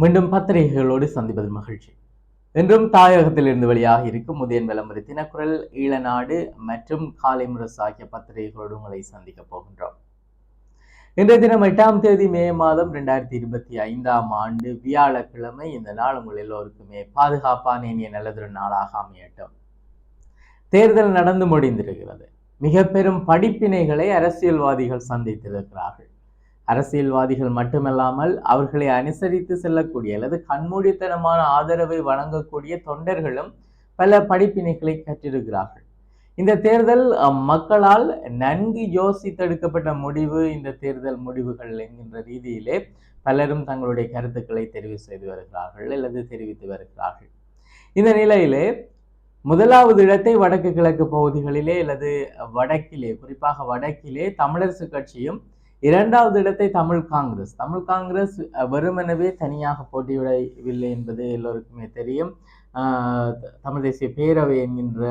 மீண்டும் பத்திரிகைகளோடு சந்திப்பதில் மகிழ்ச்சி. இன்றும் தாயகத்திலிருந்து வெளியாக இருக்கும் உதயன் விளம்பர தினக்குரல், ஈழநாடு மற்றும் காலை முரசு ஆகிய பத்திரிகைகளோடு உங்களை சந்திக்க போகின்றோம். இன்றைய தினம் 8ஆம் தேதி மே மாதம் 2025 வியாழக்கிழமை. இந்த நாள் உங்கள் எல்லோருக்குமே பாதுகாப்பான இனிய நல்லதொரு நாளாக அமையட்டும். தேர்தல் நடந்து முடிந்திருக்கிறது. மிக பெரும் படிப்பினைகளை அரசியல்வாதிகள் சந்தித்திருக்கிறார்கள். அரசியல்வாதிகள் மட்டுமல்லாமல் அவர்களை அனுசரித்து செல்லக்கூடிய அல்லது கண்மூடித்தனமான ஆதரவை வழங்கக்கூடிய தொண்டர்களும் பல படிப்பினைகளை கற்றிருக்கிறார்கள். இந்த தேர்தல் மக்களால் நன்கு யோசித்தெடுக்கப்பட்ட முடிவு. இந்த தேர்தல் முடிவுகள் என்கின்ற ரீதியிலே பலரும் தங்களுடைய கருத்துக்களை தெரிவு செய்து வருகிறார்கள் அல்லது தெரிவித்து வருகிறார்கள். இந்த நிலையிலே முதலாவது இடத்தை வடக்கு கிழக்கு பகுதிகளிலே அல்லது வடக்கிலே, குறிப்பாக வடக்கிலே தமிழரசு கட்சியும், இரண்டாவது இடத்தை தமிழ் காங்கிரஸ் வெறுமெனவே தனியாக போட்டியிடவில்லை என்பது எல்லோருக்குமே தெரியும். தமிழ் தேசிய பேரவை என்கின்ற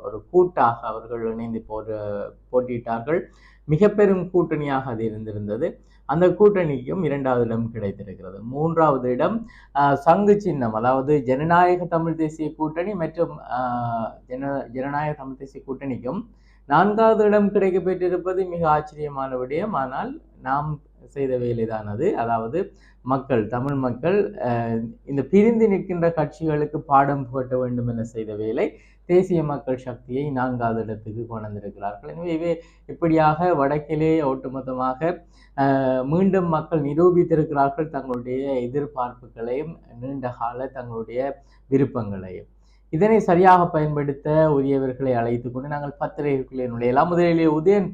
ஒரு கூட்டாக அவர்கள் இணைந்து போட்டியிட்டார்கள். மிக பெரும் கூட்டணியாக அது இருந்திருந்தது. அந்த கூட்டணிக்கும் இரண்டாவது இடம் கிடைத்திருக்கிறது. மூன்றாவது இடம் சங்கு சின்னம், அதாவது ஜனநாயக தமிழ் தேசிய கூட்டணி மற்றும் ஜனநாயக தமிழ் தேசிய கூட்டணிக்கும் நான்காவது இடம் கிடைக்க பெற்றிருப்பது மிக ஆச்சரியமான விடயம். ஆனால் நாம் செய்த வேலைதான் அது. அதாவது தமிழ் மக்கள் இந்த பிரிந்து நிற்கின்ற கட்சிகளுக்கு பாடம் புகட்ட வேண்டும் என செய்த வேலை தேசிய மக்கள் சக்தியை நான்காவது இடத்துக்கு கொண்டிருக்கிறார்கள். எனவே இப்படியாக வடக்கிலே ஒட்டுமொத்தமாக மீண்டும் மக்கள் நிரூபித்திருக்கிறார்கள் தங்களுடைய எதிர்பார்ப்புகளையும் நீண்ட கால தங்களுடைய விருப்பங்களையும். இதனை சரியாக பயன்படுத்த உரியவர்களை அழைத்து கொண்டு நாங்கள் பத்திரிகைக்குள்ளே நுழையலாம். முதலிலே உதயன்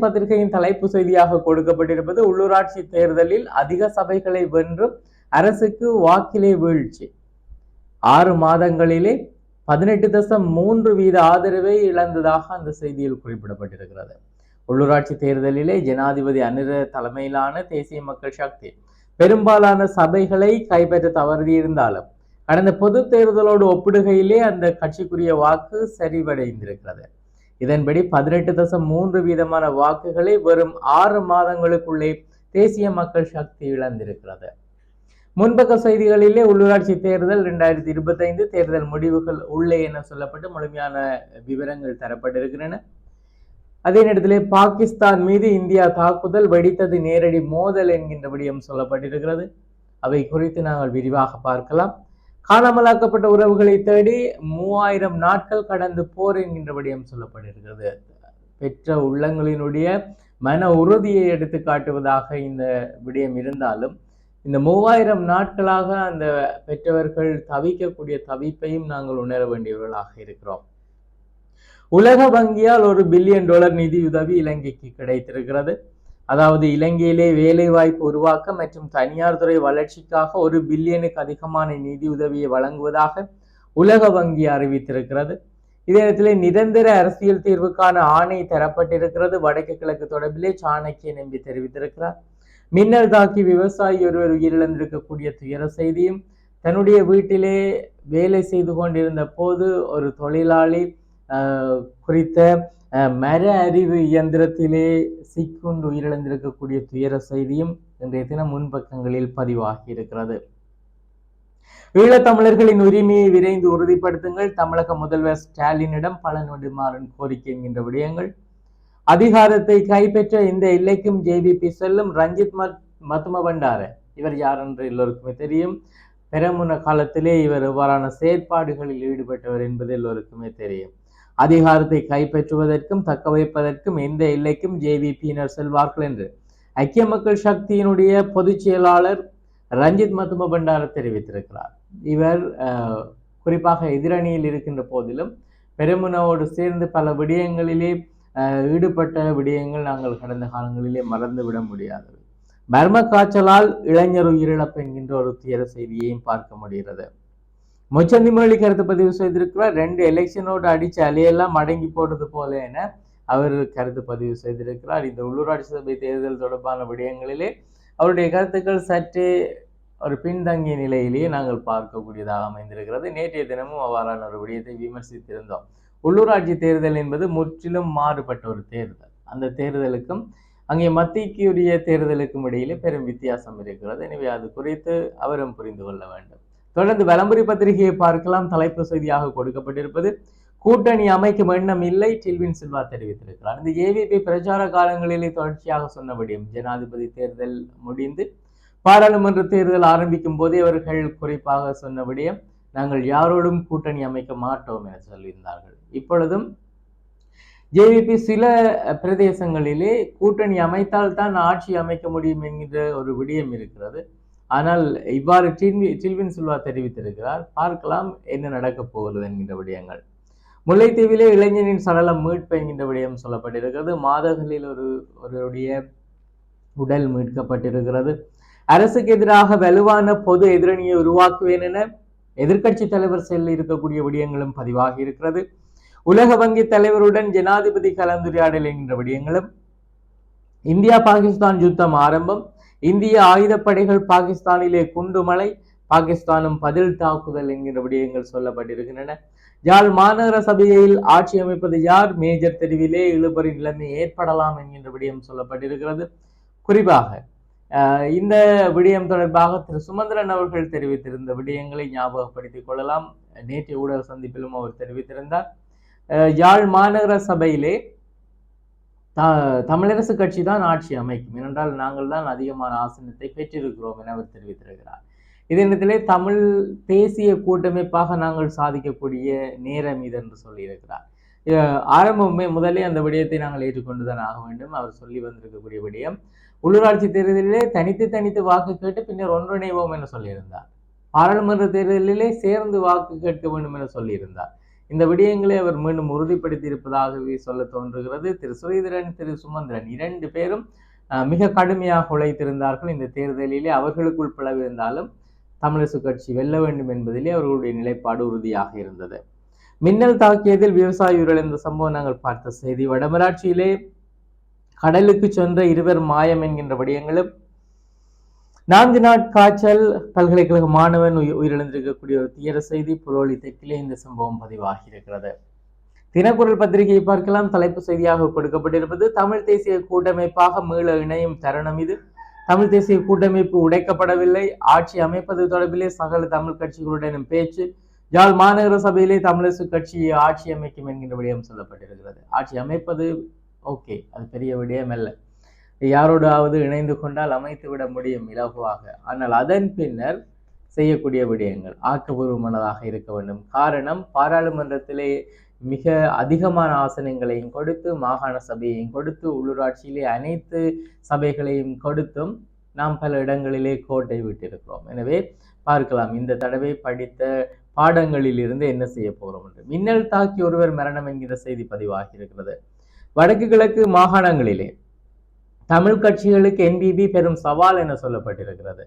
பத்திரிகையின் தலைப்பு செய்தியாக கொடுக்கப்பட்டிருப்பது உள்ளூராட்சி தேர்தலில் அதிக சபைகளை வென்றும் அரசுக்கு வாக்கிலே வீழ்ச்சி. 6 மாதங்களிலே 18.3% ஆதரவை இழந்ததாக அந்த செய்தியில் குறிப்பிடப்பட்டிருக்கிறது. உள்ளூராட்சி தேர்தலிலே ஜனாதிபதி அனிர தலைமையிலான தேசிய மக்கள் சக்தி பெரும்பாலான சபைகளை கைப்பற்ற தவறியிருந்தாலும் கடந்த பொது தேர்தலோடு ஒப்பிடுகையிலே அந்த கட்சிக்குரிய வாக்கு சரிவடைந்திருக்கிறது. இதன்படி 18.3% வாக்குகளை வெறும் 6 மாதங்களுக்குள்ளே தேசிய மக்கள் சக்தி இழந்திருக்கிறது. முன்பக்க செய்திகளிலே உள்ளூராட்சி தேர்தல் 2025 தேர்தல் முடிவுகள் உள்ளே என சொல்லப்பட்டு முழுமையான விவரங்கள் தரப்பட்டிருக்கின்றன. அதே நேரத்திலே பாகிஸ்தான் மீது இந்தியா தாக்குதல், வெடித்தது நேரடி மோதல் என்கின்ற விடயம் சொல்லப்பட்டிருக்கிறது. அவை குறித்து நாங்கள் விரிவாக பார்க்கலாம். காணாமலாக்கப்பட்ட உறவுகளை தேடி 3000 நாட்கள் கடந்து போர் என்கின்ற விடயம் சொல்லப்பட்டிருக்கிறது. பெற்ற உள்ளங்களினுடைய மன உறுதியை எடுத்து காட்டுவதாக இந்த விடயம் இருந்தாலும் இந்த 3000 நாட்களாக அந்த பெற்றவர்கள் தவிக்கக்கூடிய தவிப்பையும் நாங்கள் உணர வேண்டியவர்களாக இருக்கிறோம். உலக வங்கியால் $1 பில்லியன் நிதியுதவி இலங்கைக்கு கிடைத்திருக்கிறது. அதாவது இலங்கையிலே வேலை வாய்ப்பு உருவாக்க மற்றும் தனியார் துறை வளர்ச்சிக்காக $1 பில்லியனுக்கு அதிகமான நிதியுதவியை வழங்குவதாக உலக வங்கி அறிவித்திருக்கிறது. இதே நேரத்திலே நிரந்தர அரசியல் தீர்வுக்கான ஆணை தரப்பட்டிருக்கிறது. வடக்கு கிழக்கு தொடர்பிலே சாணக்கிய நம்பி தெரிவித்திருக்கிறார். மின்னல் தாக்கி விவசாயி ஒருவர் உயிரிழந்திருக்கக்கூடிய துயர செய்தியும், தன்னுடைய வீட்டிலே வேலை செய்து கொண்டிருந்த போது ஒரு தொழிலாளி குறித்த மர அறிவு இயந்திரத்திலே சிக்குண்டு உயிரிழந்திருக்கக்கூடிய துயர செய்தியும் இன்றைய தினம் முன்பக்கங்களில் பதிவாகி இருக்கிறது. ஈழத்தமிழர்களின் உரிமையை விரைந்து உறுதிப்படுத்துங்கள், தமிழக முதல்வர் ஸ்டாலினிடம் பழநெடுமாறன் கோரிக்கை என்கின்ற விடயங்கள். அதிகாரத்தை கைப்பற்ற இந்த எல்லைக்கும் ஜேவிபி செல்லும், ரஞ்சித் மத்துமபண்டார இவர் யார் என்று எல்லோருக்குமே தெரியும். பெரமுன காலத்திலே இவர் இவ்வாறான செயற்பாடுகளில் ஈடுபட்டவர் என்பது எல்லோருக்குமே தெரியும். அதிகாரத்தை கைப்பற்றுவதற்கும் தக்க வைப்பதற்கும் எந்த எல்லைக்கும் ஜேவிபியினர் செல்வார்கள் என்று ஐக்கிய மக்கள் சக்தியினுடைய பொதுச் செயலாளர் ரஞ்சித் மத்துமபண்டார தெரிவித்திருக்கிறார். இவர் குறிப்பாக எதிரணியில் இருக்கின்ற போதிலும் பெருமுனவோடு சேர்ந்து பல விடயங்களிலே ஈடுபட்ட விடயங்கள் நாங்கள் கடந்த காலங்களிலே மறந்துவிட முடியாதது. மர்ம காய்ச்சலால் இளைஞர் உயிரிழப்பு என்கின்ற ஒரு துயர செய்தியையும் பார்க்க முடிகிறது. முச்சந்தி மொழி கருத்து பதிவு செய்திருக்கிறார். 2 எலெக்ஷனோடு அடிச்ச அலையெல்லாம் அடங்கி போடுறது போல என அவர் கருத்து பதிவு செய்திருக்கிறார். இந்த உள்ளூராட்சி சபை தேர்தல் தொடர்பான விடயங்களிலே அவருடைய கருத்துக்கள் சற்றே ஒரு பின்தங்கிய நிலையிலேயே நாங்கள் பார்க்கக்கூடியதாக அமைந்திருக்கிறது. நேற்றைய தினமும் அவ்வாறான ஒரு விடயத்தை விமர்சித்திருந்தோம். உள்ளூராட்சி தேர்தல் என்பது முற்றிலும் மாறுபட்ட ஒரு தேர்தல். அந்த தேர்தலுக்கும் அங்கே மத்திக்குரிய தேர்தலுக்கும் இடையிலே பெரும் வித்தியாசம் இருக்கிறது. எனவே அது குறித்து அவரும் புரிந்து கொள்ள வேண்டும். தொடர்ந்து வலம்புரி பத்திரிகையை பார்க்கலாம். தலைப்பு செய்தியாக கொடுக்கப்பட்டிருப்பது கூட்டணி அமைக்கும் எண்ணம் இல்லை, டில்வின் சில்வா தெரிவித்திருக்கிறார். இந்த ஏவிபி பிரச்சார காலங்களிலே தொடர்ச்சியாக சொன்னபடியும் ஜனாதிபதி தேர்தல் முடிந்து பாராளுமன்ற தேர்தல் ஆரம்பிக்கும் போதே அவர்கள் குறிப்பாக சொன்னபடியும் நாங்கள் யாரோடும் கூட்டணி அமைக்க மாட்டோம் என சொல்லியிருந்தார்கள். இப்பொழுதும் ஜேவிபி சில பிரதேசங்களிலே கூட்டணி அமைத்தால் தான் ஆட்சி அமைக்க முடியும் என்கின்ற ஒரு விடயம் இருக்கிறது. ஆனால் இவ்வாறு டில்வின் சில்வா தெரிவித்திருக்கிறார். பார்க்கலாம் என்ன நடக்கப் போகிறது என்கின்ற விடயங்கள். முல்லைத்தீவிலே இளைஞனின் சடலம் மீட்பு என்கின்ற விடயம் சொல்லப்பட்டிருக்கிறது. மாதங்களில் ஒருடைய உடல் மீட்கப்பட்டிருக்கிறது. அரசுக்கு எதிராக வலுவான பொது எதிரணியை உருவாக்குவேன் என எதிர்கட்சி தலைவர் செல்ல இருக்கக்கூடிய விடயங்களும் பதிவாகி இருக்கிறது. உலக வங்கி தலைவருடன் ஜனாதிபதி கலந்துரையாடல் என்கின்ற விடயங்களும், இந்தியா பாகிஸ்தான் யுத்தம் ஆரம்பம், இந்திய ஆயுதப்படைகள் பாகிஸ்தானிலே குண்டுமலை, பாகிஸ்தானும் பதில் தாக்குதல் என்கிற விடயங்கள் சொல்லப்பட்டிருக்கின்றன. யாழ் மாநகர சபையில் ஆட்சி அமைப்பது யார்? மேஜர் தெரிவிலே இழுபறி நிலைமை ஏற்படலாம் என்கின்ற விடயம் சொல்லப்பட்டிருக்கிறது. குறிப்பாக இந்த விடயம் தொடர்பாக திரு சுமந்திரன் அவர்கள் தெரிவித்திருந்த விடயங்களை ஞாபகப்படுத்திக் கொள்ளலாம். நேற்றைய ஊடக சந்திப்பிலும் அவர் தெரிவித்திருந்தார். யாழ் மாநகர சபையிலே தமிழரசு கட்சி தான் ஆட்சி அமைக்கும், ஏனென்றால் நாங்கள் தான் அதிகமான ஆசனத்தை பெற்றிருக்கிறோம் என அவர் தெரிவித்திருக்கிறார். இதனிடத்திலே தமிழ் தேசிய கூட்டமைப்பாக நாங்கள் சாதிக்கக்கூடிய நேரம் இது என்று சொல்லியிருக்கிறார். ஆரம்பமே முதலே அந்த விடயத்தை நாங்கள் ஏற்றுக்கொண்டுதான் ஆக வேண்டும். அவர் சொல்லி வந்திருக்கக்கூடிய விடயம், உள்ளூராட்சி தேர்தலிலே தனித்து வாக்கு கேட்டு பின்னர் ஒன்றிணைவோம் என சொல்லியிருந்தார். பாராளுமன்ற தேர்தலிலே சேர்ந்து வாக்கு கேட்க வேண்டும் என சொல்லியிருந்தார். இந்த விடயங்களை அவர் மீண்டும் உறுதிப்படுத்தி இருப்பதாகவே சொல்ல தோன்றுகிறது. திரு சுரீதரன், திரு சுமந்திரன் இரண்டு பேரும் மிக கடுமையாக உழைத்திருந்தார்கள். இந்த தேர்தலிலே அவர்களுக்குள் பிளவிருந்தாலும் தமிழரசு கட்சி வெல்ல வேண்டும் என்பதிலே அவர்களுடைய நிலைப்பாடு உறுதியாக இருந்தது. மின்னல் தாக்கியதில் விவசாயி உயிரிழந்த சம்பவம் நாங்கள் பார்த்த செய்தி. வடமராட்சியிலே கடலுக்கு சென்ற இருவர் மாயம் என்கின்ற விடயங்களும், 4 நாட் காய்ச்சல், பல்கலைக்கழக மாணவன் உயிரிழந்திருக்கக்கூடிய ஒரு தீர செய்தி. புரோலி தெற்கிலே இந்த சம்பவம் பதிவாகி இருக்கிறது. தினக்குரல் பத்திரிகையை பார்க்கலாம். தலைப்பு செய்தியாக கொடுக்கப்பட்டிருப்பது தமிழ் தேசிய கூட்டமைப்பாக மீள இணையும் தருணம் இது. தமிழ் தேசிய கூட்டமைப்பு உடைக்கப்படவில்லை, ஆட்சி அமைப்பது தொடர்பிலே சகல தமிழ் கட்சிகளுடனும் பேச்சு. யாழ் மாநகர சபையிலே தமிழரசு கட்சியை ஆட்சி அமைக்கும் என்கின்ற விடயம் சொல்லப்பட்டிருக்கிறது. ஆட்சி அமைப்பது ஓகே, அது பெரிய விடயம் அல்ல, யாரோடாவது இணைந்து கொண்டால் அமைத்து விட முடியும் இலகுவாக. ஆனால் அதன் பின்னர் செய்யக்கூடிய விடயங்கள் ஆக்கப்பூர்வமானதாக இருக்க வேண்டும். காரணம், பாராளுமன்றத்திலே மிக அதிகமான ஆசனங்களையும் கொடுத்து, மாகாண சபையையும் கொடுத்து, உள்ளூராட்சியிலே அனைத்து சபைகளையும் கொடுத்தும் நாம் பல இடங்களிலே கோட்டை விட்டிருக்கிறோம். எனவே பார்க்கலாம் இந்த தடவை படித்த பாடங்களில் இருந்து என்ன செய்ய போகிறோம் என்று. மின்னல் தாக்கி ஒருவர் மரணம் என்கிற செய்தி பதிவாகி இருக்கிறது. வடக்கு கிழக்கு மாகாணங்களிலே தமிழ் கட்சிகளுக்கு என்பிபி பெரும் சவால் என சொல்லப்பட்டிருக்கிறது.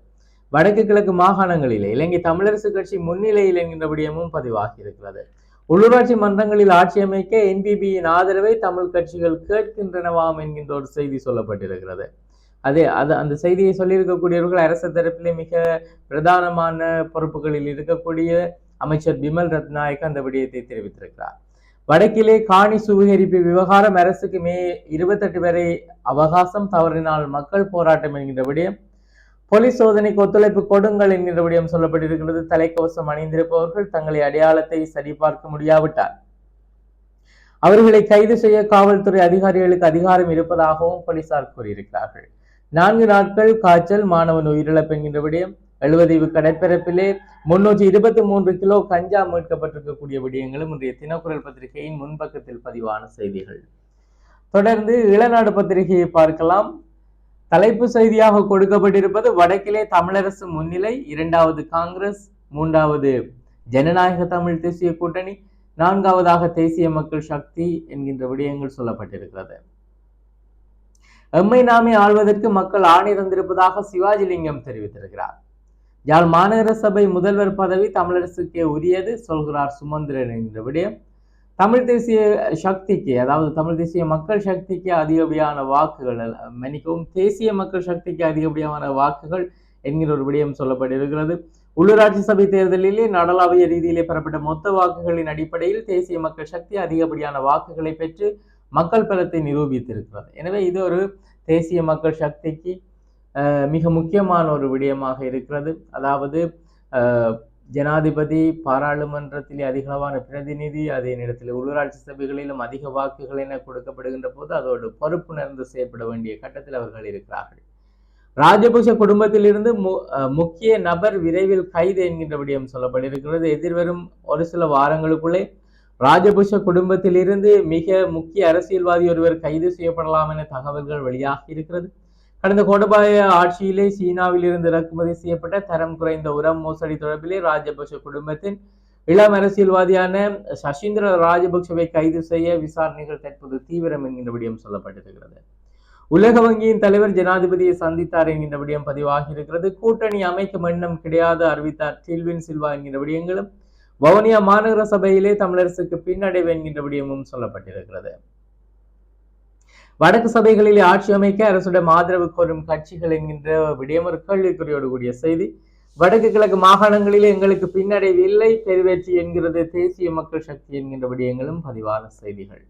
வடக்கு கிழக்கு மாகாணங்களிலே இலங்கை தமிழரசு கட்சி முன்னிலையில் என்கின்ற விடயமும் பதிவாகி இருக்கிறது. உள்ளூராட்சி மன்றங்களில் ஆட்சி அமைக்க என்பிபியின் ஆதரவை தமிழ் கட்சிகள் கேட்கின்றனவாம் என்கின்ற ஒரு செய்தி சொல்லப்பட்டிருக்கிறது. அந்த செய்தியை சொல்லியிருக்கக்கூடியவர்கள் அரசு தரப்பிலே மிக பிரதானமான பொறுப்புகளில் இருக்கக்கூடிய அமைச்சர் பிமல் ரத்நாயக் அந்த விடயத்தை தெரிவித்திருக்கிறார். வடக்கிலே காணி சுவீகரிப்பு விவகாரம், அரசுக்கு மே 28 வரை அவகாசம், தவறினால் மக்கள் போராட்டம் என்கின்ற விடயம். போலீஸ் சோதனைக்கு ஒத்துழைப்பு கொடுங்கள் என்கின்ற விடயம் சொல்லப்பட்டிருக்கிறது. தலைக்கவசம் அணிந்திருப்பவர்கள் தங்களை அடையாளத்தை சரிபார்க்க முடியாவிட்டார் அவர்களை கைது செய்ய காவல்துறை அதிகாரிகளுக்கு அதிகாரம் இருப்பதாகவும் போலீசார் கூறியிருக்கிறார்கள். 4 நாட்கள் காய்ச்சல், மாணவன் உயிரிழப்பு என்கின்ற விடயம். 70 கடற்பரப்பிலே 323 கிலோ கஞ்சா மீட்கப்பட்டிருக்கக்கூடிய விடயங்களும் இன்றைய தினக்குரல் பத்திரிகையின் முன்பக்கத்தில் பதிவான செய்திகள். தொடர்ந்து இளநாடு பத்திரிகையை பார்க்கலாம். தலைப்பு செய்தியாக கொடுக்கப்பட்டிருப்பது வடக்கிலே தமிழரசு முன்னிலை, 2வது காங்கிரஸ், 3வது ஜனநாயக தமிழ் தேசிய கூட்டணி, 4வதாக தேசிய மக்கள் சக்தி என்கின்ற விடயங்கள் சொல்லப்பட்டிருக்கிறது. எம்மை நாமே ஆள்வதற்கு மக்கள் ஆணை தந்திருப்பதாக சிவாஜிலிங்கம் தெரிவித்திருக்கிறார். யாழ் மாநகர சபை முதல்வர் பதவி தமிழரசுக்கே உரியது சொல்கிறார் சுமந்திரன் என்கிற விடயம். தமிழ் தேசிய சக்திக்கு, அதாவது தமிழ் தேசிய மக்கள் சக்திக்கு அதிகப்படியான வாக்குகள், மன்னிக்கவும், தேசிய மக்கள் சக்திக்கு அதிகப்படியான வாக்குகள் என்கிற ஒரு விடயம் சொல்லப்பட்டிருக்கிறது. உள்ளூராட்சி சபை தேர்தலிலே நாடளாவிய ரீதியிலே பெறப்பட்ட மொத்த வாக்குகளின் அடிப்படையில் தேசிய மக்கள் சக்தி அதிகப்படியான வாக்குகளை பெற்று மக்கள் பலத்தை நிரூபித்திருக்கிறது. எனவே இது ஒரு தேசிய மக்கள் சக்திக்கு மிக முக்கியமான ஒரு விடயமாக இருக்கிறது. அதாவது ஜனாதிபதி பாராளுமன்றத்திலே அதிகளவான பிரதிநிதி, அதே நேரத்தில் உள்ளூராட்சி சபைகளிலும் அதிக வாக்குகள் என கொடுக்கப்படுகின்ற போது அதோடு பொறுப்புணர்ந்து செயற்பட வேண்டிய கட்டத்தில் அவர்கள் இருக்கிறார்கள். ராஜபக்ஷ குடும்பத்திலிருந்து முக்கிய நபர் விரைவில் கைது என்கின்ற விடயம் சொல்லப்பட்டிருக்கிறது. எதிர்வரும் ஒரு சில வாரங்களுக்குள்ளே ராஜபக்ஷ குடும்பத்திலிருந்து மிக முக்கிய அரசியல்வாதி ஒருவர் கைது செய்யப்படலாம் என தகவல்கள் வெளியாகி இருக்கிறது. கடந்த கோடபாய ஆட்சியிலே சீனாவில் இருந்து இறக்குமதி செய்யப்பட்ட தரம் குறைந்த உரம் மோசடி தொடர்பிலே ராஜபக்ஷ குடும்பத்தின் இளம் அரசியல்வாதியான சசீந்திர ராஜபக்ஷவை கைது செய்ய விசாரணைகள் தற்போது தீவிரம் என்கின்ற விடயம் சொல்லப்பட்டிருக்கிறது. உலக வங்கியின் தலைவர் ஜனாதிபதியை சந்தித்தார் என்கின்ற விடயம் பதிவாகி இருக்கிறது. கூட்டணி அமைக்கும் எண்ணம் கிடையாது அறிவித்தார் டில்வின் சில்வா என்கின்ற விடயங்களும், வவுனியா மாநகர சபையிலே தமிழரசுக்கு பின்னடைவு என்கின்ற விடயமும் சொல்லப்பட்டிருக்கிறது. வடக்கு சபைகளிலே ஆட்சி அமைக்க அரசுடன் ஆதரவு கோரும் கட்சிகள் என்கின்ற விடயம் ஒரு கேள்விக்குறியோடு கூடிய செய்தி. வடக்கு கிழக்கு மாகாணங்களிலே எங்களுக்கு பின்னடைவு இல்லை, பெருவெற்றி என்கிறது தேசிய மக்கள் சக்தி என்கின்ற விடயங்களும் பதிவான செய்திகள்.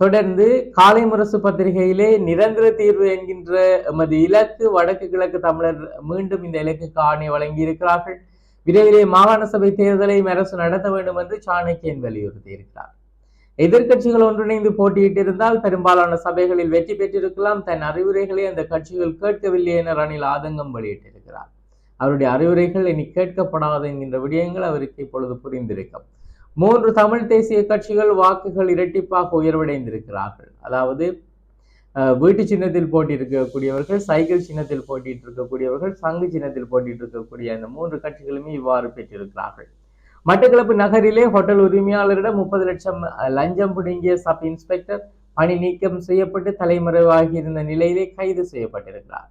தொடர்ந்து காலை முரசு பத்திரிகையிலே நிரந்தர தீர்வு என்கின்ற எமது இலக்கு, வடக்கு கிழக்கு தமிழர் மீண்டும் இந்த இலக்குக்கு ஆணை வழங்கி இருக்கிறார்கள். விரைவிலே மாகாண சபை தேர்தலை அரசு நடத்த வேண்டும் என்று சாணக்கியன் வலியுறுத்தி இருக்கிறார். எதிர்கட்சிகள் ஒன்றிணைந்து போட்டியிட்டிருந்தால் பெரும்பாலான சபைகளில் வெற்றி பெற்றிருக்கலாம். தன் அறிவுரைகளை அந்த கட்சிகள் கேட்கவில்லை என ரணில் ஆதங்கம் வெளியிட்டிருக்கிறார். அவருடைய அறிவுரைகள் இனி கேட்கப்படாது என்கின்ற விடயங்கள் அவருக்கு இப்பொழுது புரிந்திருக்கும். 3 தமிழ் தேசிய கட்சிகள் வாக்குகள் இரட்டிப்பாக உயர்வடைந்திருக்கிறார்கள். அதாவது வீட்டு சின்னத்தில் போட்டியிருக்கக்கூடியவர்கள், சைக்கிள் சின்னத்தில் போட்டிட்டு இருக்கக்கூடியவர்கள், சங்கு சின்னத்தில் போட்டிட்டு இருக்கக்கூடிய அந்த 3 கட்சிகளுமே இவ்வாறு பெற்றிருக்கிறார்கள். மட்டக்களப்பு நகரிலே ஹோட்டல் உரிமையாளரிடம் 30 லட்சம் லஞ்சம் புடுங்கிய சப் இன்ஸ்பெக்டர் பணி நீக்கம் செய்யப்பட்டு தலைமறைவாகி இருந்த நிலையிலே கைது செய்யப்பட்டிருக்கிறார்.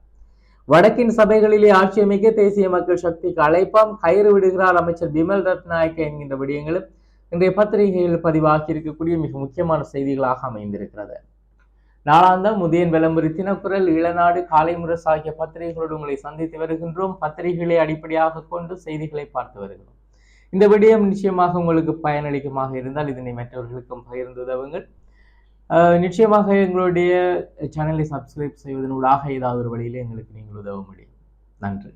வடக்கின் சபைகளிலே ஆட்சி அமைக்க தேசிய மக்கள் சக்திக்கு அழைப்பாம், கயிறு விடுகிறார் அமைச்சர் பிமல் ரத்நாயக்க என்கின்ற விடயங்களும் இன்றைய பத்திரிகையில் பதிவாகி இருக்கக்கூடிய மிக முக்கியமான செய்திகளாக அமைந்திருக்கிறது. நாளாந்தம், உதயன் விளம்பரி, தினக்குரல், ஈழநாடு, காலை முரசு ஆகிய பத்திரிகைகளோடு உங்களை சந்தித்து வருகின்றோம். பத்திரிகைகளை அடிப்படையாக கொண்டு செய்திகளை பார்த்து வருகிறோம். இந்த விடயம் நிச்சயமாக உங்களுக்கு பயனளிக்குமாக இருந்தால் இதனை மற்றவர்களுக்கும் பகிர்ந்து உதவுங்கள். நிச்சயமாக எங்களுடைய சேனலை சப்ஸ்கிரைப் செய்வதனூடாக ஏதாவது ஒரு வழியிலே எங்களுக்கு நீங்கள் உதவ முடியும். நன்றி.